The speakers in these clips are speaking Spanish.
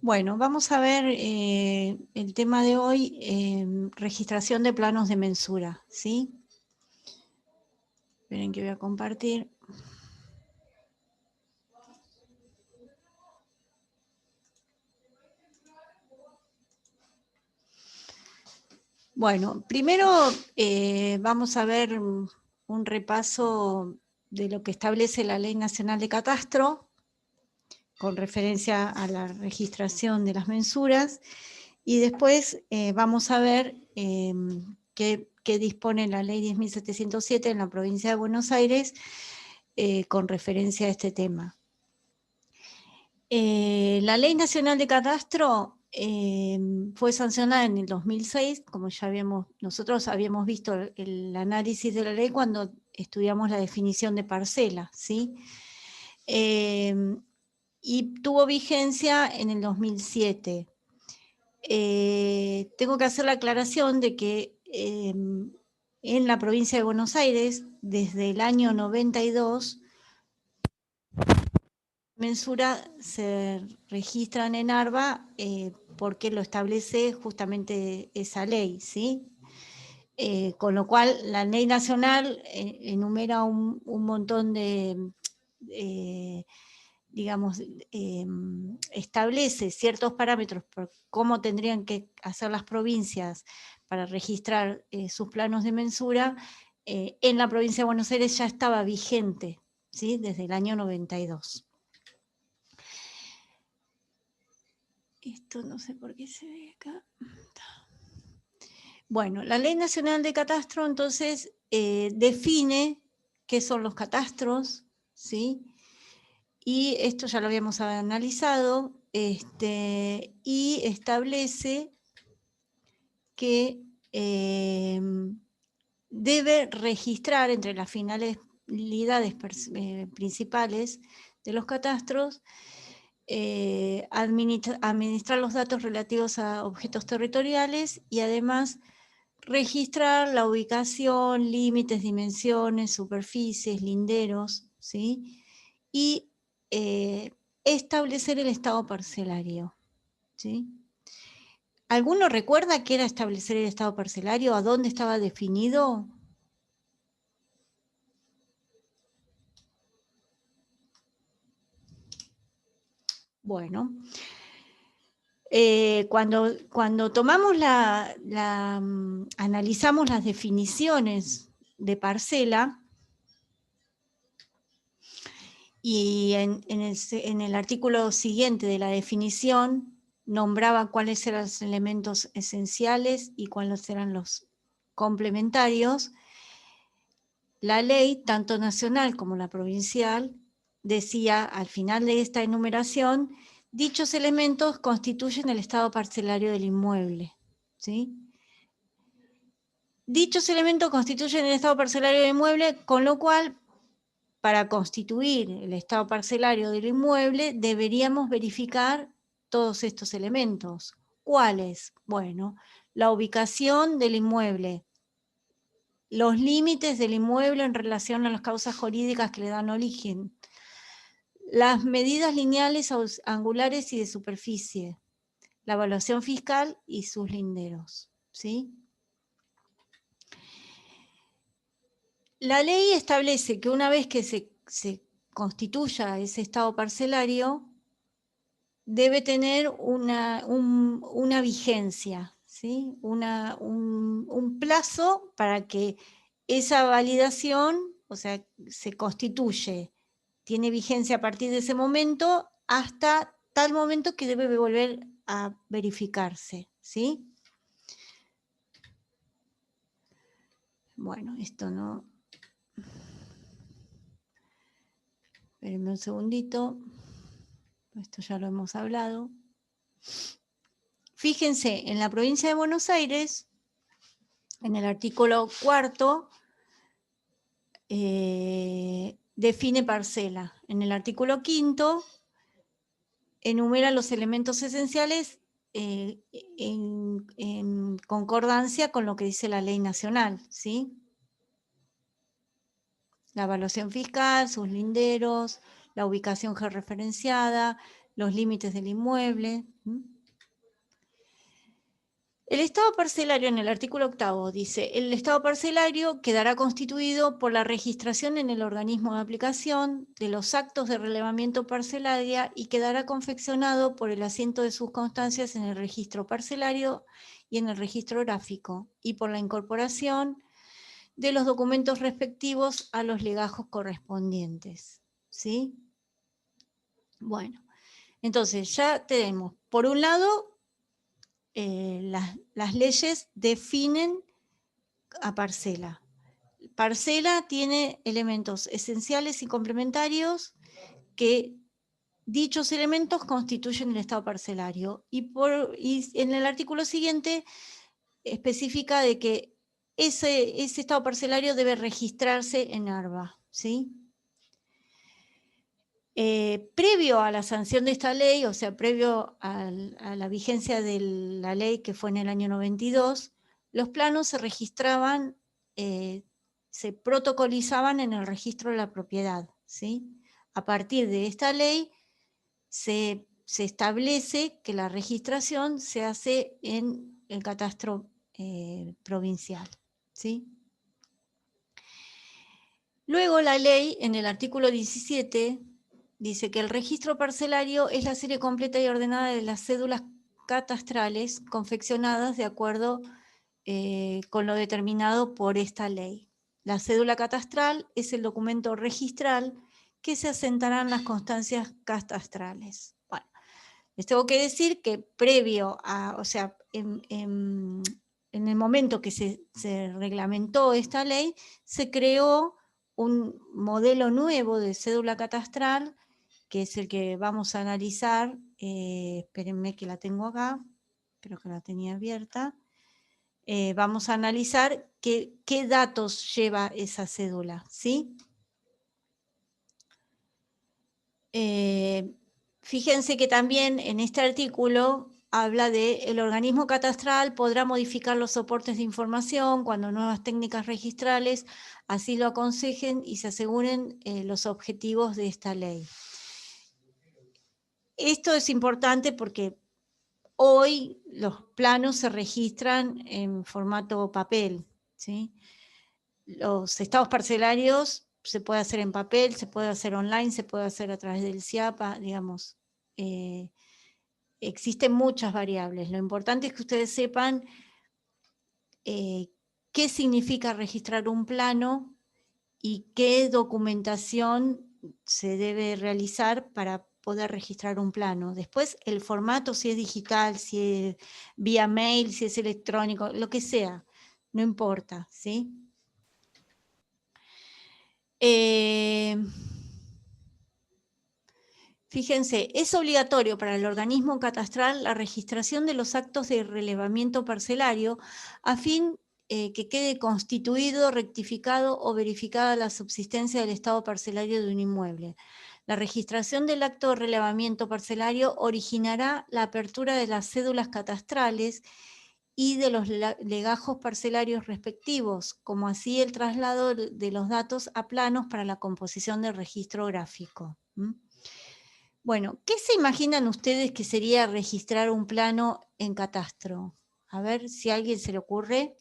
Bueno, vamos a ver el tema de hoy, registración de planos de mensura, ¿sí? Esperen que voy a compartir. Bueno, primero vamos a ver un repaso de lo que establece la Ley Nacional de Catastro, con referencia a la registración de las mensuras, y después vamos a ver qué dispone la Ley 10.707 en la provincia de Buenos Aires con referencia a este tema. La Ley Nacional de Catastro fue sancionada en el 2006, como ya nosotros habíamos visto el análisis de la ley cuando estudiamos la definición de parcela, ¿sí? Y tuvo vigencia en el 2007. Tengo que hacer la aclaración de que en la provincia de Buenos Aires, desde el año 92, mensura se registran en ARBA porque lo establece justamente esa ley, ¿sí? Con lo cual la ley nacional enumera un montón de, digamos, establece ciertos parámetros por cómo tendrían que hacer las provincias para registrar sus planos de mensura. En la provincia de Buenos Aires ya estaba vigente, ¿sí? Desde el año 92. Esto no sé por qué se ve acá. Bueno, la Ley Nacional de Catastro entonces define qué son los catastros, ¿sí? Y esto ya lo habíamos analizado, y establece que debe registrar entre las finalidades principales de los catastros administrar los datos relativos a objetos territoriales y además registrar la ubicación, límites, dimensiones, superficies, linderos, ¿sí? Y establecer el estado parcelario, ¿sí? ¿Alguno recuerda qué era establecer el estado parcelario? ¿A dónde estaba definido? Bueno, cuando tomamos analizamos las definiciones de parcela, y en el artículo siguiente de la definición nombraba cuáles eran los elementos esenciales y cuáles eran los complementarios. La ley, tanto nacional como la provincial, decía al final de esta enumeración: dichos elementos constituyen el estado parcelario del inmueble, ¿sí? Dichos elementos constituyen el estado parcelario del inmueble, con lo cual, para constituir el estado parcelario del inmueble, deberíamos verificar todos estos elementos. ¿Cuáles? Bueno, la ubicación del inmueble, los límites del inmueble en relación a las causas jurídicas que le dan origen, las medidas lineales, angulares y de superficie, la evaluación fiscal y sus linderos, ¿sí? La ley establece que una vez que se constituya ese estado parcelario, debe tener una vigencia, ¿sí? Un plazo para que esa validación, o sea, se constituye, tiene vigencia a partir de ese momento hasta tal momento que debe volver a verificarse, ¿sí? Bueno, esto no... Espérenme un segundito. Esto ya lo hemos hablado. Fíjense, en la provincia de Buenos Aires, en el artículo 4, define parcela. En el artículo 5, enumera los elementos esenciales en concordancia con lo que dice la ley nacional, ¿sí? La evaluación fiscal, sus linderos, la ubicación georreferenciada, los límites del inmueble. El estado parcelario en el artículo 8 dice, el estado parcelario quedará constituido por la registración en el organismo de aplicación de los actos de relevamiento parcelaria y quedará confeccionado por el asiento de sus constancias en el registro parcelario y en el registro gráfico y por la incorporación de los documentos respectivos a los legajos correspondientes. ¿Sí? Bueno, entonces ya tenemos, por un lado, las leyes definen a parcela. Parcela tiene elementos esenciales y complementarios que dichos elementos constituyen el estado parcelario. Y en el artículo siguiente especifica de que ese estado parcelario debe registrarse en ARBA, ¿sí? Previo a la sanción de esta ley, o sea, previo a la vigencia de la ley que fue en el año 92, los planos se registraban, se protocolizaban en el registro de la propiedad, ¿sí? A partir de esta ley se establece que la registración se hace en el catastro provincial, ¿sí? Luego la ley, en el artículo 17, dice que el registro parcelario es la serie completa y ordenada de las cédulas catastrales confeccionadas de acuerdo con lo determinado por esta ley. La cédula catastral es el documento registral que se asentarán las constancias catastrales. Bueno, les tengo que decir que previo a, o sea, en el momento que se reglamentó esta ley, se creó un modelo nuevo de cédula catastral, que es el que vamos a analizar. Espérenme que la tengo acá, creo que la tenía abierta. Vamos a analizar qué datos lleva esa cédula, ¿sí? Fíjense que también en este artículo habla de el organismo catastral podrá modificar los soportes de información cuando nuevas técnicas registrales así lo aconsejen y se aseguren los objetivos de esta ley. Esto es importante porque hoy los planos se registran en formato papel, ¿sí? Los estados parcelarios se puede hacer en papel, se puede hacer online, se puede hacer a través del CIAPA, digamos. Existen muchas variables. Lo importante es que ustedes sepan qué significa registrar un plano y qué documentación se debe realizar para poder registrar un plano. Después el formato, si es digital, si es vía mail, si es electrónico, lo que sea, no importa, ¿sí? Fíjense, es obligatorio para el organismo catastral la registración de los actos de relevamiento parcelario a fin que quede constituido, rectificado o verificada la subsistencia del estado parcelario de un inmueble. La registración del acto de relevamiento parcelario originará la apertura de las cédulas catastrales y de los legajos parcelarios respectivos, como así el traslado de los datos a planos para la composición del registro gráfico. Bueno, ¿qué se imaginan ustedes que sería registrar un plano en catastro? A ver si a alguien se le ocurre.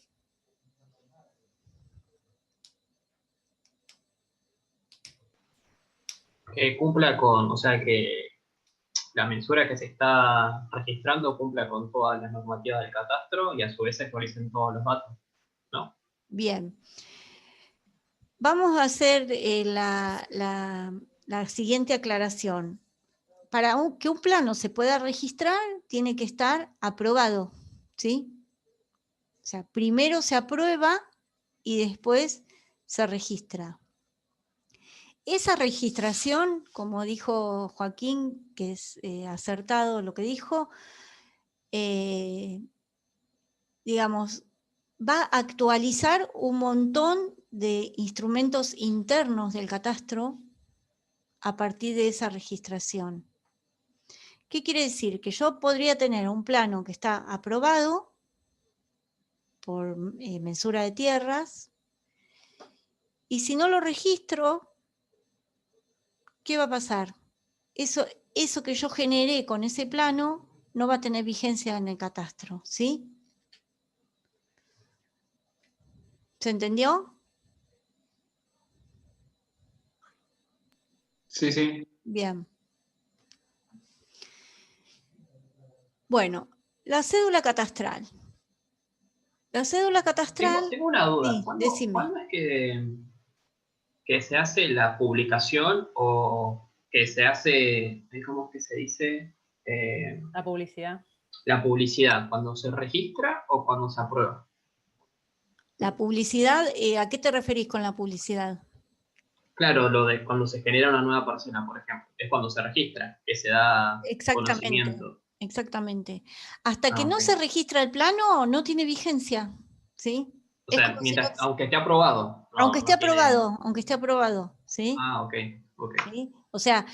Que cumpla con, o sea, que la mensura que se está registrando cumpla con todas las normativas del catastro y a su vez se actualicen todos los datos, ¿no? Bien. Vamos a hacer la siguiente aclaración. Para que un plano se pueda registrar, tiene que estar aprobado, ¿sí? O sea, primero se aprueba y después se registra. Esa registración, como dijo Joaquín, que es acertado lo que dijo, digamos, va a actualizar un montón de instrumentos internos del catastro a partir de esa registración. ¿Qué quiere decir? Que yo podría tener un plano que está aprobado por mensura de tierras y si no lo registro, ¿qué va a pasar? eso que yo generé con ese plano no va a tener vigencia en el catastro, ¿sí? ¿Se entendió? Sí, sí. Bien. Bueno, la cédula catastral. La cédula catastral... Tengo una duda. Sí, decime. ¿Cuándo es que se hace la publicación o que se hace, ¿cómo es que se dice? La publicidad. La publicidad, ¿cuando se registra o cuando se aprueba? La publicidad, ¿a qué te referís con la publicidad? Claro, lo de cuando se genera una nueva parcela, por ejemplo, es cuando se registra, que se da Exactamente, conocimiento. exactamente. Hasta que no Ok. se registra el plano, no tiene vigencia, ¿sí? O Es sea, como si no, aunque esté aprobado, no, no tiene. aunque esté aprobado, ¿sí? Ah, ok, ok. ¿Sí? O sea,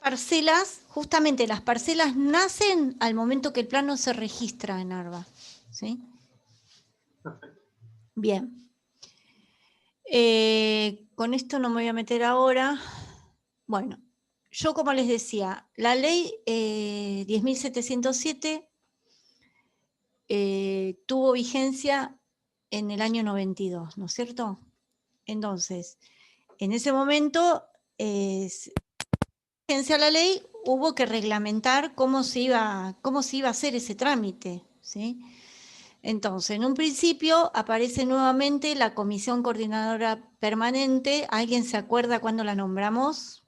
parcelas, justamente las parcelas nacen al momento que el plano se registra en ARBA, ¿sí? Perfecto. Bien. Con esto no me voy a meter ahora. Bueno, yo como les decía, la ley 10.707 tuvo vigencia en el año 92, ¿no es cierto? Entonces, en ese momento, vigencia la ley, hubo que reglamentar cómo se iba a hacer ese trámite, ¿sí? Entonces, en un principio aparece nuevamente la Comisión Coordinadora Permanente. ¿Alguien se acuerda cuándo la nombramos?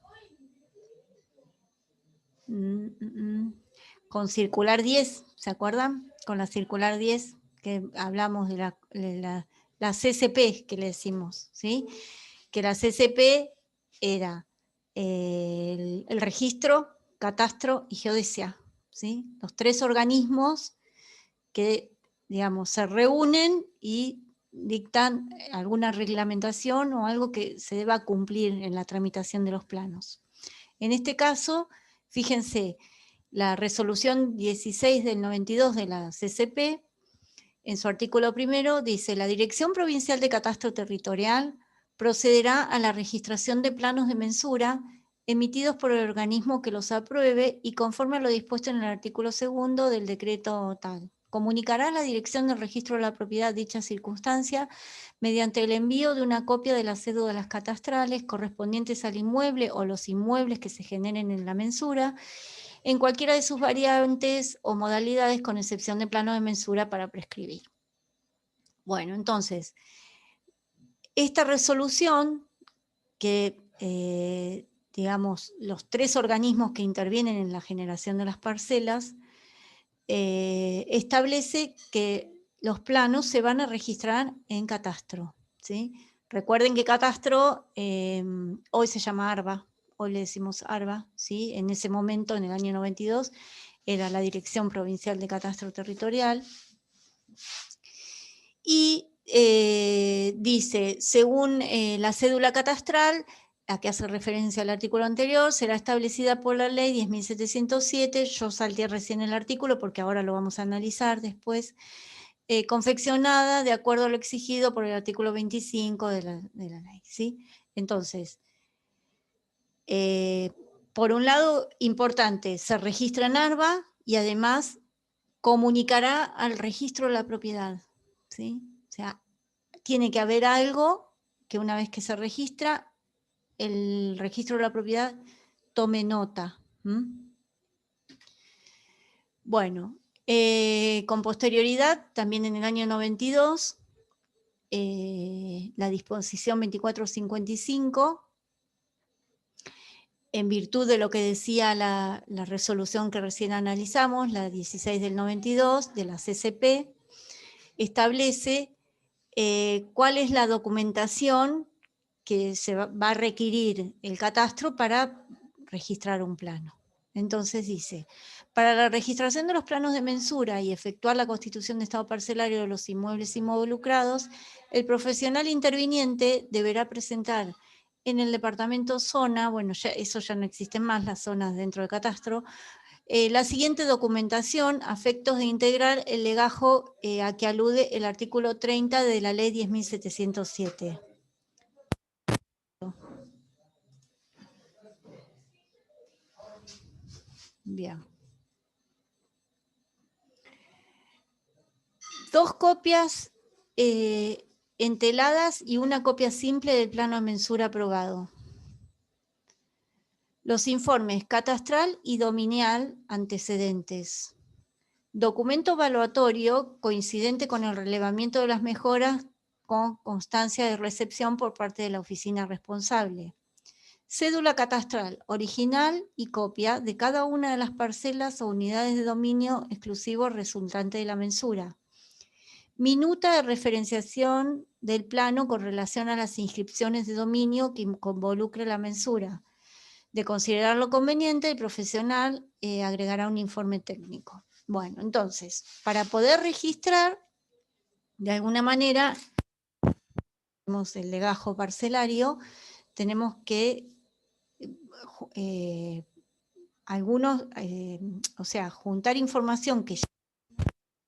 Con circular 10, ¿se acuerdan? Con la circular 10, que hablamos de la CCP, que le decimos, ¿sí? Que la CCP era el registro, catastro y geodesia, ¿sí? Los tres organismos que, digamos, se reúnen y dictan alguna reglamentación o algo que se deba cumplir en la tramitación de los planos. En este caso, fíjense, la resolución 16 del 92 de la CCP, en su artículo primero, dice: la Dirección Provincial de Catastro Territorial procederá a la registración de planos de mensura emitidos por el organismo que los apruebe y conforme a lo dispuesto en el artículo segundo del decreto tal. Comunicará a la Dirección del Registro de la Propiedad dicha circunstancia mediante el envío de una copia de las cédulas catastrales correspondientes al inmueble o los inmuebles que se generen en la mensura, en cualquiera de sus variantes o modalidades, con excepción de plano de mensura para prescribir. Bueno, entonces, esta resolución que, digamos, los tres organismos que intervienen en la generación de las parcelas, establece que los planos se van a registrar en catastro, ¿sí? Recuerden que catastro hoy se llama ARBA, hoy le decimos ARBA, ¿sí? En ese momento, en el año 92, era la Dirección Provincial de Catastro Territorial. Y dice, según la cédula catastral, a que hace referencia al artículo anterior, será establecida por la ley 10.707, yo salté recién el artículo porque ahora lo vamos a analizar después, confeccionada de acuerdo a lo exigido por el artículo 25 de la ley, ¿sí? Entonces, por un lado, importante, se registra en ARBA y además comunicará al registro de la propiedad, ¿sí? O sea, tiene que haber algo que una vez que se registra, el registro de la propiedad tome nota. Bueno, con posterioridad, también en el año 92, la disposición 2455, en virtud de lo que decía la resolución que recién analizamos, la 16 del 92 de la CCP, establece cuál es la documentación que se va a requerir el catastro para registrar un plano. Entonces dice, para la registración de los planos de mensura y efectuar la constitución de estado parcelario de los inmuebles involucrados, el profesional interviniente deberá presentar en el departamento zona, bueno, eso ya no existen más las zonas dentro del catastro, la siguiente documentación a efectos de integrar el legajo a que alude el artículo 30 de la ley 10.707. Bien. 2 copias enteladas y una copia simple del plano de mensura aprobado. Los informes catastral y dominial antecedentes. Documento evaluatorio coincidente con el relevamiento de las mejoras con constancia de recepción por parte de la oficina responsable. Cédula catastral original y copia de cada una de las parcelas o unidades de dominio exclusivo resultante de la mensura. Minuta de referenciación del plano con relación a las inscripciones de dominio que involucre la mensura. De considerarlo conveniente, el profesional agregará un informe técnico. Bueno, entonces, para poder registrar, de alguna manera, tenemos el legajo parcelario, tenemos que juntar información que ya está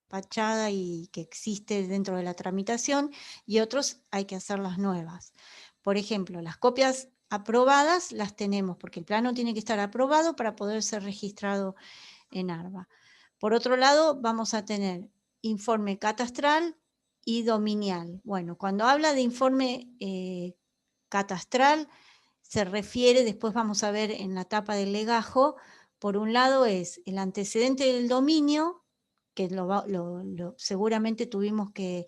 despachada y que existe dentro de la tramitación, y otros hay que hacerlas nuevas. Por ejemplo, las copias aprobadas las tenemos, porque el plano tiene que estar aprobado para poder ser registrado en ARBA. Por otro lado, vamos a tener informe catastral y dominial. Bueno, cuando habla de informe catastral, se refiere, después vamos a ver en la tapa del legajo, por un lado es el antecedente del dominio, que seguramente tuvimos que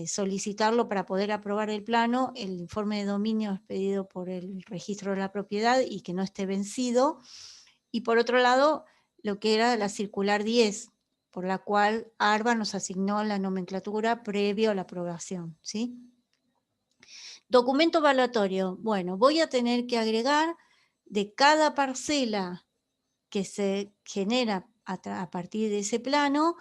solicitarlo para poder aprobar el plano. El informe de dominio es pedido por el registro de la propiedad y que no esté vencido. Y por otro lado, lo que era la circular 10, por la cual ARBA nos asignó la nomenclatura previo a la aprobación, ¿sí? Documento evaluatorio. Bueno, voy a tener que agregar de cada parcela que se genera a partir de ese plano,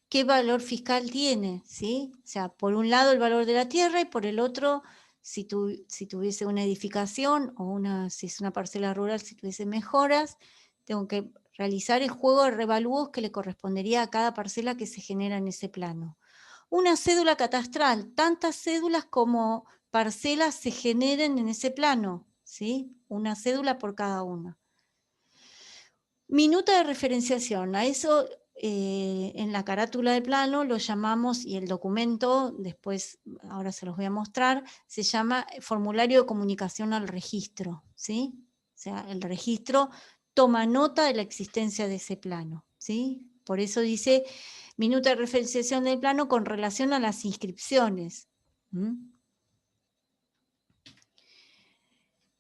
qué valor fiscal tiene, ¿sí? O sea, por un lado el valor de la tierra y por el otro, si tuviese una edificación o si es una parcela rural, si tuviese mejoras, tengo que realizar el juego de revalúos que le correspondería a cada parcela que se genera en ese plano. Una cédula catastral, tantas cédulas como parcelas se generen en ese plano, ¿sí? Una cédula por cada una. Minuta de referenciación, a eso en la carátula del plano lo llamamos, y el documento, después, ahora se los voy a mostrar, se llama formulario de comunicación al registro, ¿sí? O sea, el registro toma nota de la existencia de ese plano, ¿sí? Por eso dice minuta de referenciación del plano con relación a las inscripciones.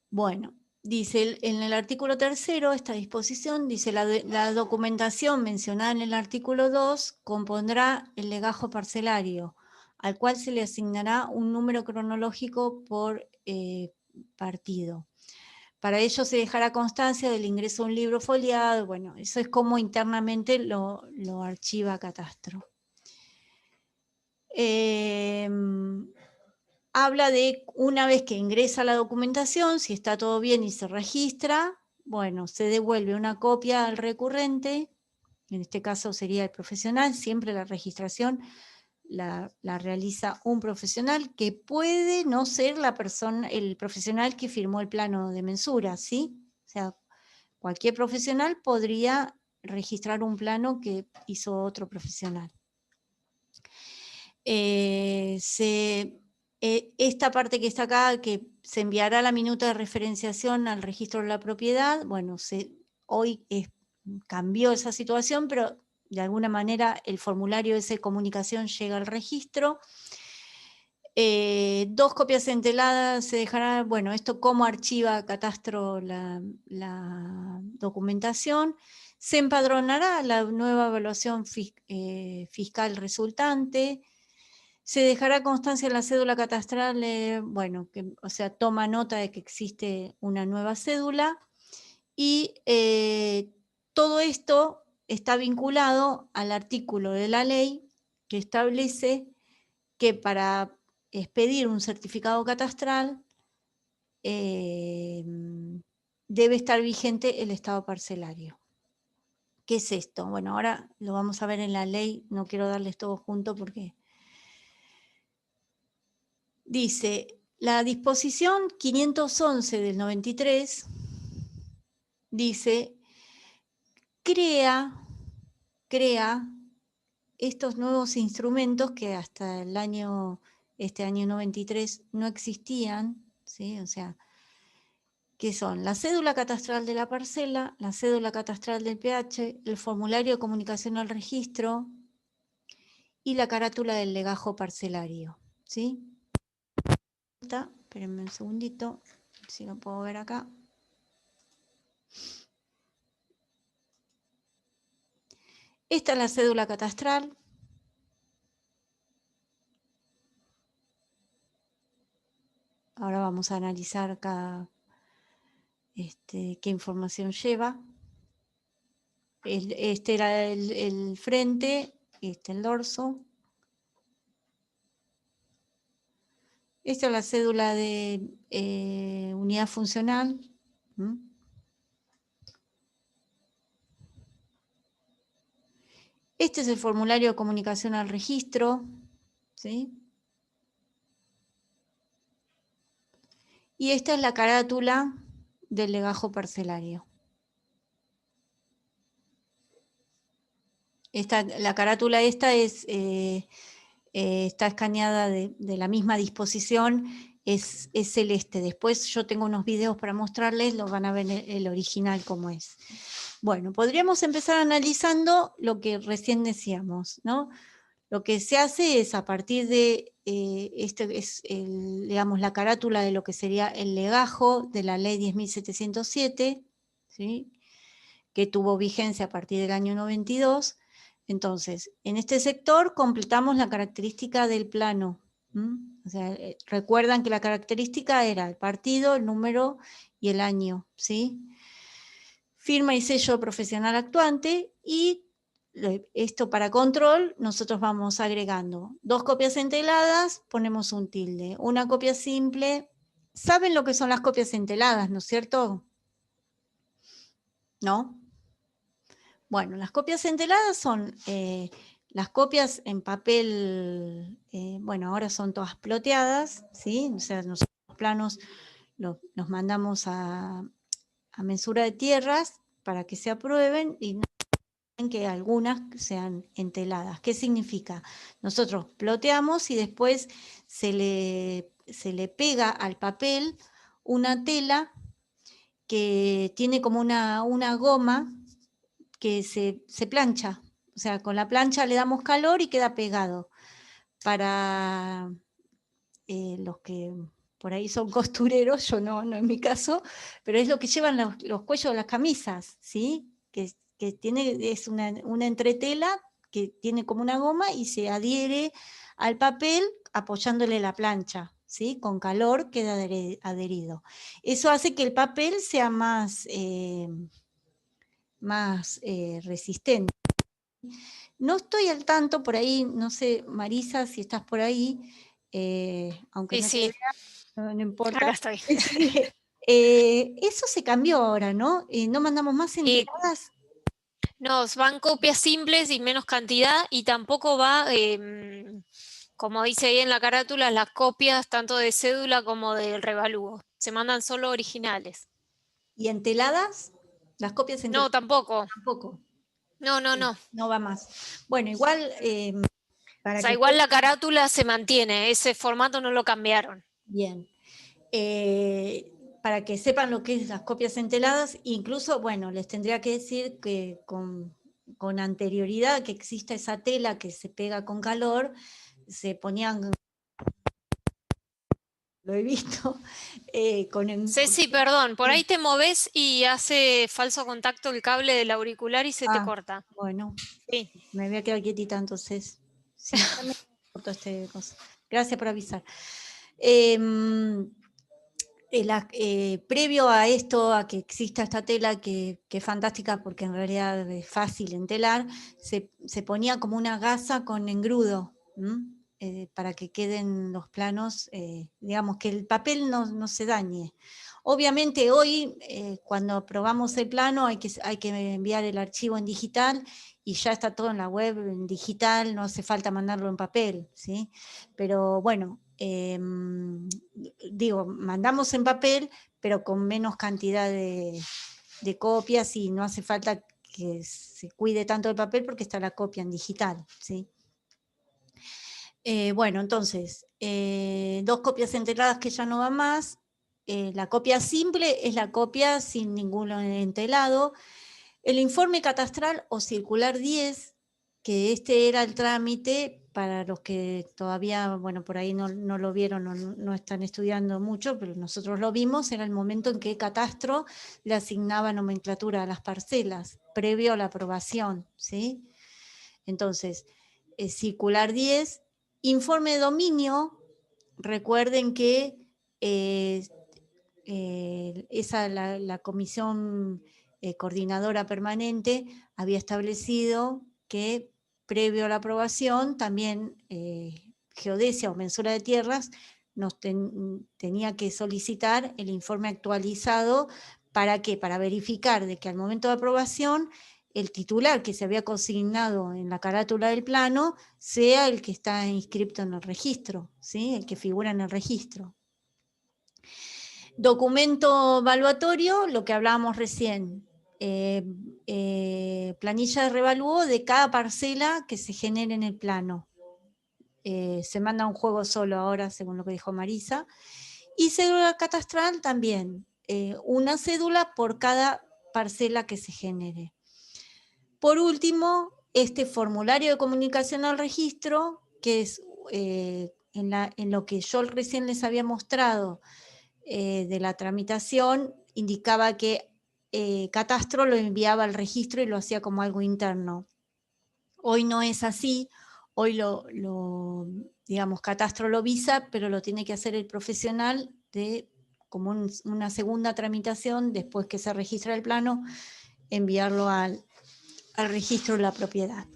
Bueno. Dice, en el artículo 3, esta disposición, dice, la documentación mencionada en el artículo 2 compondrá el legajo parcelario, al cual se le asignará un número cronológico por partido. Para ello se dejará constancia del ingreso a un libro foliado. Bueno, eso es como internamente lo archiva Catastro. Habla de una vez que ingresa la documentación, si está todo bien y se registra, bueno, se devuelve una copia al recurrente, en este caso sería el profesional, siempre la registración la realiza un profesional, que puede no ser el profesional que firmó el plano de mensura, ¿sí? O sea, cualquier profesional podría registrar un plano que hizo otro profesional. Esta parte que está acá, que se enviará la minuta de referenciación al registro de la propiedad, bueno, hoy cambió esa situación, pero de alguna manera el formulario de esa comunicación llega al registro. 2 copias enteladas se dejará, bueno, esto cómo archiva Catastro la documentación. Se empadronará la nueva evaluación fiscal resultante. Se dejará constancia en la cédula catastral, bueno, o sea, toma nota de que existe una nueva cédula, y todo esto está vinculado al artículo de la ley que establece que para expedir un certificado catastral debe estar vigente el estado parcelario. ¿Qué es esto? Bueno, ahora lo vamos a ver en la ley, no quiero darles todo junto porque... Dice, la disposición 511 del 93 dice crea estos nuevos instrumentos que hasta este año 93 no existían, ¿sí? O sea, que son la cédula catastral de la parcela, la cédula catastral del PH, el formulario de comunicación al registro y la carátula del legajo parcelario, ¿sí? Espérenme un segundito, si lo puedo ver acá. Esta es la cédula catastral. Ahora vamos a analizar qué información lleva. Este era el frente, el dorso. Esta es la cédula de unidad funcional. Este es el formulario de comunicación al registro, ¿sí? Y esta es la carátula del legajo parcelario. La carátula esta está escaneada de la misma disposición, es celeste. Después yo tengo unos videos para mostrarles, lo van a ver el original como es. Bueno, podríamos empezar analizando lo que recién decíamos, ¿no? Lo que se hace es a partir de, digamos, la carátula de lo que sería el legajo de la ley 10.707, ¿sí? Que tuvo vigencia a partir del año 92. Entonces, en este sector completamos la característica del plano. O sea, recuerdan que la característica era el partido, el número y el año, ¿sí? Firma y sello profesional actuante, y esto para control nosotros vamos agregando 2 copias enteladas, ponemos un tilde, una copia simple. ¿Saben lo que son las copias enteladas, no es cierto? ¿No? Bueno, las copias enteladas son las copias en papel, bueno, ahora son todas ploteadas, ¿sí? O sea, nosotros los planos los mandamos a mensura de tierras para que se aprueben, y no que algunas sean enteladas. ¿Qué significa? Nosotros ploteamos y después se le pega al papel una tela que tiene como una goma que se plancha. O sea, con la plancha le damos calor y queda pegado. Para los que por ahí son costureros, yo no en mi caso, pero es lo que llevan los cuellos de las camisas, ¿sí? Que es una entretela que tiene como una goma y se adhiere al papel apoyándole la plancha, ¿sí? Con calor queda adherido. Eso hace que el papel sea más resistente. No estoy al tanto, por ahí, no sé, Marisa, si estás por ahí, aunque no se vea, no importa. Acá estoy. Eso se cambió ahora, ¿no? ¿No mandamos más enteradas? Nos van copias simples y menos cantidad, y tampoco va, como dice ahí en la carátula, las copias tanto de cédula como del revalúo. Se mandan solo originales. ¿Y enteladas? ¿Las copias enteladas? No, tampoco. Tampoco. No. No va más. Bueno, igual... o sea, igual la carátula se mantiene, ese formato no lo cambiaron. Bien. Para que sepan lo que es las copias enteladas, incluso, bueno, les tendría que decir que con anterioridad que exista esa tela que se pega con calor, se ponían, lo he visto, Ceci, perdón, por ahí te moves y hace falso contacto el cable del auricular y se te corta. Bueno, sí. Me voy a quedar quietita entonces. Sí, me corto cosa. Gracias por avisar. Previo a esto, a que exista esta tela que es fantástica porque en realidad es fácil entelar, se ponía como una gasa con engrudo, para que queden los planos, digamos, que el papel no se dañe. Obviamente hoy, cuando probamos el plano, hay que enviar el archivo en digital, y ya está todo en la web en digital, no hace falta mandarlo en papel, ¿sí? Pero bueno, mandamos en papel, pero con menos cantidad de copias, y no hace falta que se cuide tanto el papel porque está la copia en digital, ¿sí? Bueno, entonces, 2 copias enteladas que ya no van más. La copia simple es la copia sin ningún entelado. El informe catastral o circular 10, que este era el trámite para los que todavía, bueno, por ahí no lo vieron, no están estudiando mucho, pero nosotros lo vimos, era el momento en que Catastro le asignaba nomenclatura a las parcelas, previo a la aprobación, ¿sí? Entonces, circular 10, informe de dominio, recuerden que la comisión coordinadora permanente había establecido que previo a la aprobación también Geodesia o Mensura de Tierras nos tenía que solicitar el informe actualizado. ¿Para qué? Para verificar de que al momento de aprobación el titular que se había consignado en la carátula del plano sea el que está inscrito en el registro, ¿sí? El que figura en el registro. Documento evaluatorio, lo que hablábamos recién, planilla de revalúo de cada parcela que se genere en el plano. Se manda un juego solo ahora, según lo que dijo Marisa. Y cédula catastral también, una cédula por cada parcela que se genere. Por último, este formulario de comunicación al registro, que es en lo que yo recién les había mostrado, de la tramitación, indicaba que Catastro lo enviaba al registro y lo hacía como algo interno. Hoy no es así, hoy digamos, Catastro lo visa, pero lo tiene que hacer el profesional como una segunda tramitación, después que se registra el plano, enviarlo al registro de la propiedad.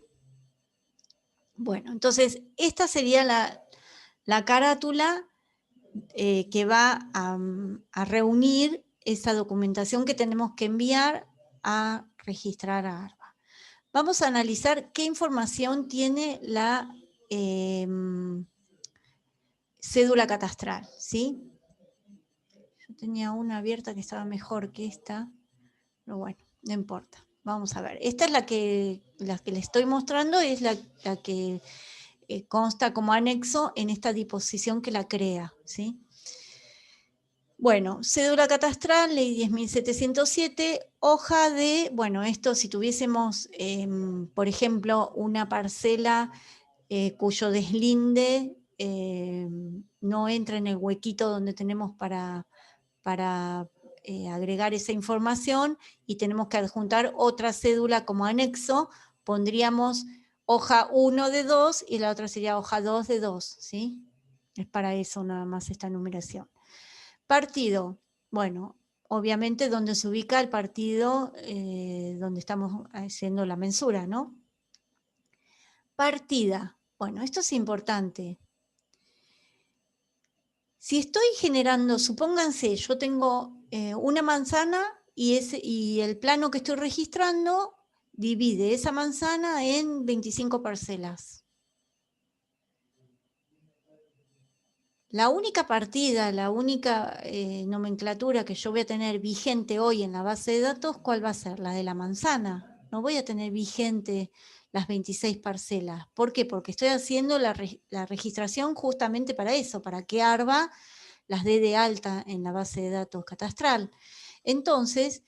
Bueno, entonces esta sería la carátula que va a reunir esa documentación que tenemos que enviar a registrar a ARBA. Vamos a analizar qué información tiene la cédula catastral, ¿sí? Yo tenía una abierta que estaba mejor que esta, pero bueno, no importa. Vamos a ver. Esta es la que le estoy mostrando, es la que consta como anexo en esta disposición que la crea, ¿sí? Bueno, cédula catastral, ley 10.707, hoja de, bueno, esto si tuviésemos, por ejemplo, una parcela cuyo deslinde no entra en el huequito donde tenemos para agregar esa información y tenemos que adjuntar otra cédula como anexo, pondríamos hoja 1 de 2 y la otra sería hoja 2 de 2, ¿sí? Es para eso nada más esta numeración. Partido, bueno, obviamente donde se ubica el partido donde estamos haciendo la mensura, ¿no? Partida, bueno, esto es importante. Si estoy generando, supónganse, yo tengo una manzana y el plano que estoy registrando divide esa manzana en 25 parcelas. La única partida, la única nomenclatura que yo voy a tener vigente hoy en la base de datos, ¿cuál va a ser? La de la manzana. No voy a tener vigente las 26 parcelas. ¿Por qué? Porque estoy haciendo la registración justamente para eso, para que ARBA las dé de alta en la base de datos catastral. Entonces,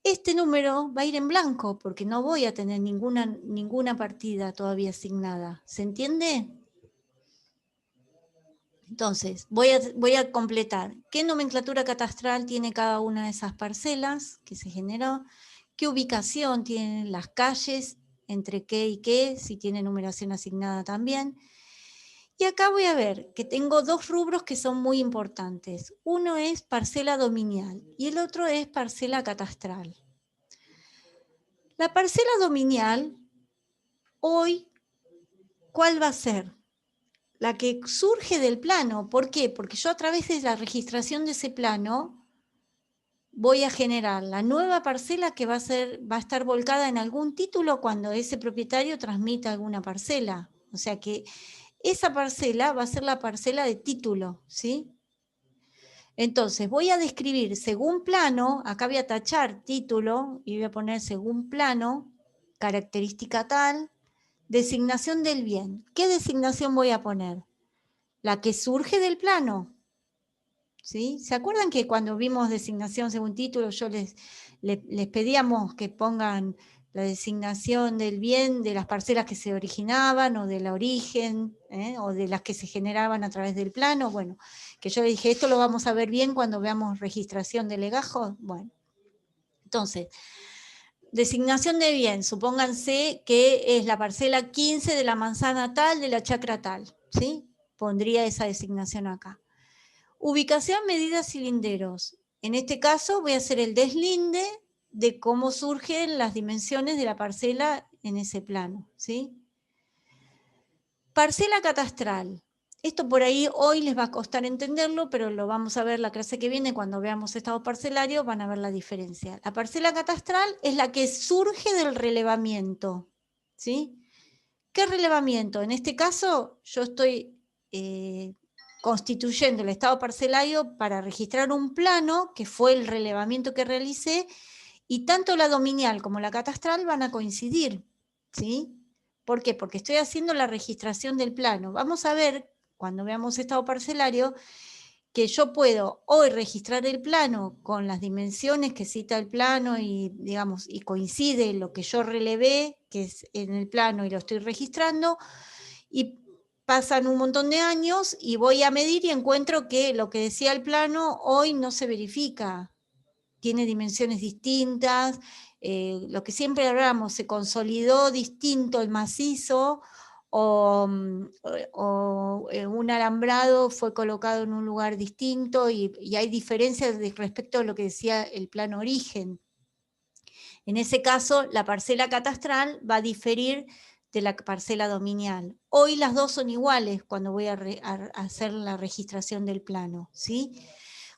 este número va a ir en blanco, porque no voy a tener ninguna partida todavía asignada. ¿Se entiende? Entonces, voy a completar. ¿Qué nomenclatura catastral tiene cada una de esas parcelas que se generó? ¿Qué ubicación tienen las calles? ¿Entre qué y qué? Si tiene numeración asignada también. Y acá voy a ver que tengo dos rubros que son muy importantes. Uno es parcela dominial y el otro es parcela catastral. La parcela dominial, hoy, ¿cuál va a ser? La que surge del plano. ¿Por qué? Porque yo a través de la registración de ese plano voy a generar la nueva parcela que va a estar volcada en algún título cuando ese propietario transmita alguna parcela. O sea que esa parcela va a ser la parcela de título, ¿sí? Entonces, voy a describir según plano, acá voy a tachar título y voy a poner según plano, característica tal, designación del bien. ¿Qué designación voy a poner? La que surge del plano. ¿Sí? ¿Se acuerdan que cuando vimos designación según título, yo les pedíamos que pongan la designación del bien de las parcelas que se originaban o del origen, o de las que se generaban a través del plano? Bueno, que yo les dije, esto lo vamos a ver bien cuando veamos registración de legajos. Bueno, entonces, designación de bien, supónganse que es la parcela 15 de la manzana tal, de la chacra tal, ¿sí? Pondría esa designación acá. Ubicación, medidas y linderos. En este caso voy a hacer el deslinde de cómo surgen las dimensiones de la parcela en ese plano, ¿sí? Parcela catastral. Esto por ahí hoy les va a costar entenderlo, pero lo vamos a ver la clase que viene cuando veamos estado parcelario, van a ver la diferencia. La parcela catastral es la que surge del relevamiento, ¿sí? ¿Qué relevamiento? En este caso yo estoy constituyendo el estado parcelario para registrar un plano, que fue el relevamiento que realicé, y tanto la dominial como la catastral van a coincidir, ¿sí? ¿Por qué? Porque estoy haciendo la registración del plano. Vamos a ver, cuando veamos estado parcelario, que yo puedo hoy registrar el plano con las dimensiones que cita el plano y, digamos, y coincide lo que yo relevé, que es en el plano y lo estoy registrando, y pasan un montón de años y voy a medir y encuentro que lo que decía el plano hoy no se verifica. Tiene dimensiones distintas, lo que siempre hablamos, se consolidó distinto el macizo, o un alambrado fue colocado en un lugar distinto y hay diferencias respecto a lo que decía el plano origen. En ese caso, la parcela catastral va a diferir de la parcela dominial. Hoy las dos son iguales cuando voy a hacer la registración del plano, ¿sí?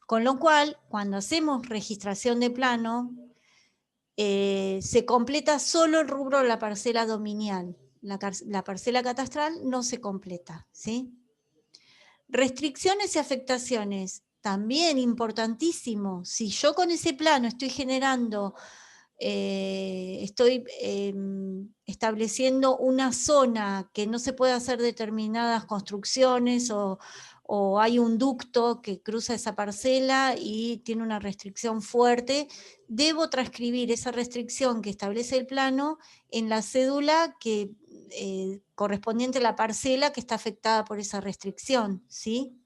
Con lo cual, cuando hacemos registración de plano, se completa solo el rubro de la parcela dominial. La parcela catastral no se completa, ¿sí? Restricciones y afectaciones, también importantísimo. Si yo con ese plano estoy generando, estoy estableciendo una zona que no se puede hacer determinadas construcciones o hay un ducto que cruza esa parcela y tiene una restricción fuerte, debo transcribir esa restricción que establece el plano en la cédula que, correspondiente a la parcela que está afectada por esa restricción, ¿sí?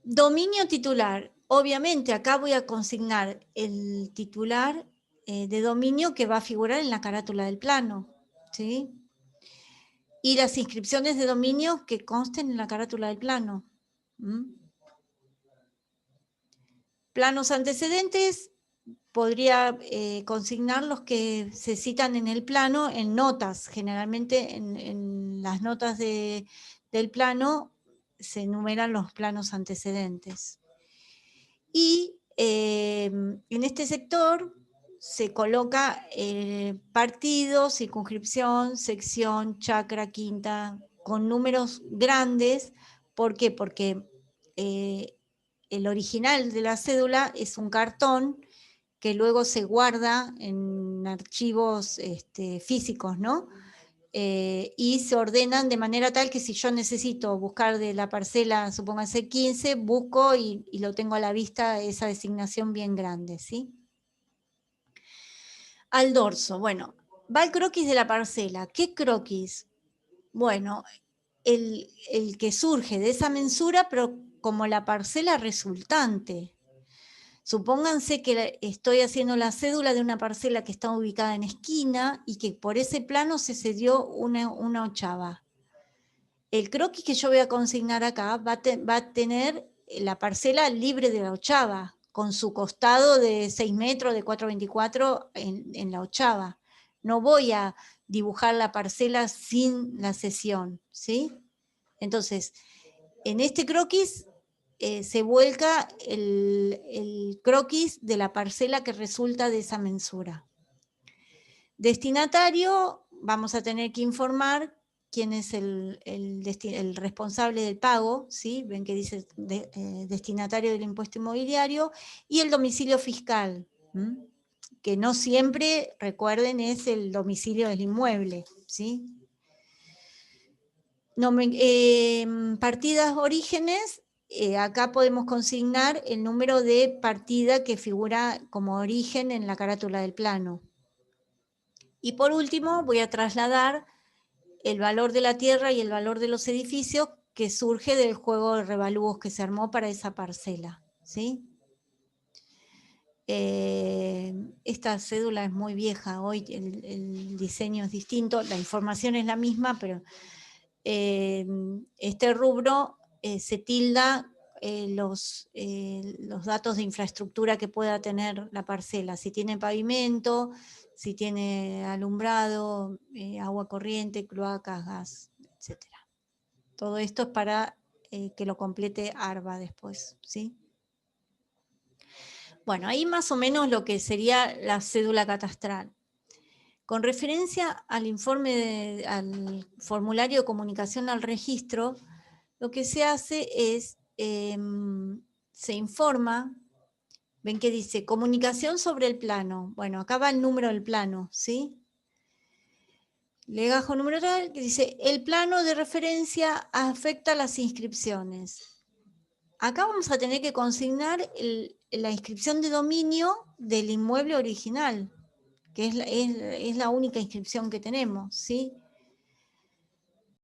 Dominio titular. Obviamente acá voy a consignar el titular de dominio que va a figurar en la carátula del plano, ¿sí? Y las inscripciones de dominio que consten en la carátula del plano. Planos antecedentes, podría consignar los que se citan en el plano en notas. Generalmente en las notas del plano se enumeran los planos antecedentes. Y en este sector se coloca partido, circunscripción, sección, chacra, quinta, con números grandes. ¿Por qué? Porque el original de la cédula es un cartón que luego se guarda en archivos físicos, ¿no? Y se ordenan de manera tal que si yo necesito buscar de la parcela, supóngase 15, busco y lo tengo a la vista, esa designación bien grande, ¿sí? Al dorso, bueno, va el croquis de la parcela. ¿Qué croquis? Bueno, el que surge de esa mensura, pero como la parcela resultante. Supónganse que estoy haciendo la cédula de una parcela que está ubicada en esquina y que por ese plano se cedió una ochava. El croquis que yo voy a consignar acá va a tener la parcela libre de la ochava, con su costado de 6 metros, de 4,24 en la ochava. No voy a dibujar la parcela sin la cesión, ¿sí? Entonces, en este croquis se vuelca el croquis de la parcela que resulta de esa mensura. Destinatario, vamos a tener que informar quién es el responsable del pago, ¿sí? Ven que dice destinatario del impuesto inmobiliario, y el domicilio fiscal, que no siempre, recuerden, es el domicilio del inmueble, ¿sí? Partidas orígenes, acá podemos consignar el número de partida que figura como origen en la carátula del plano. Y por último voy a trasladar el valor de la tierra y el valor de los edificios que surge del juego de revalúos que se armó para esa parcela, ¿sí? Esta cédula es muy vieja, hoy el diseño es distinto, la información es la misma, pero este rubro se tilda los datos de infraestructura que pueda tener la parcela, si tiene pavimento, si tiene alumbrado, agua corriente, cloacas, gas, etc. Todo esto es para que lo complete ARBA después, ¿sí? Bueno, ahí más o menos lo que sería la cédula catastral. Con referencia al informe, al formulario de comunicación al registro, lo que se hace es, se informa, ven que dice comunicación sobre el plano. Bueno, acá va el número del plano, ¿sí? Legajo número tal, que dice, el plano de referencia afecta las inscripciones. Acá vamos a tener que consignar la inscripción de dominio del inmueble original, que es la única inscripción que tenemos, ¿sí?